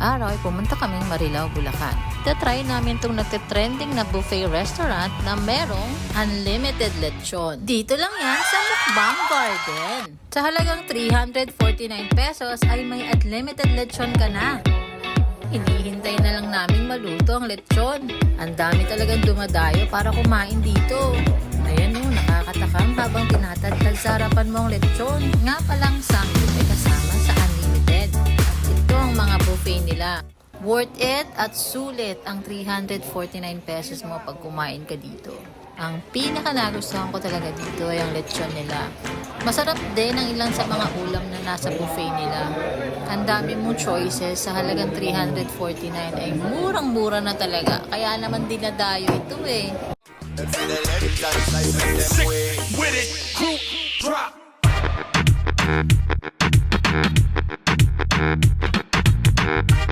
araw ay pumunta kaming Marilao, Bulacan. Try namin itong nagtitrending na buffet restaurant na merong unlimited lechon. Dito lang yan sa Mukbang Garden. Sa halagang 349 pesos ay may unlimited lechon ka na. Hinihintay na lang namin maluto ang lechon. Ang dami talagang dumadayo para kumain dito. Ayan yung nakakatakam habang tinatadtad sa harapan mo ang lechon. Nga palang sample ay kasama sa unlimited. At ito ang mga buffet nila. Worth it at sulit ang 349 pesos mo pag kumain ka dito. Ang pinaka nagustuhan ko talaga dito ay ang lechon nila. Masarap din ang ilan sa mga ulam na nasa buffet nila. Ang dami mong choices sa halagang 349 ay murang-mura na talaga. Kaya naman dinadayo ito eh. Sick with it, group drop.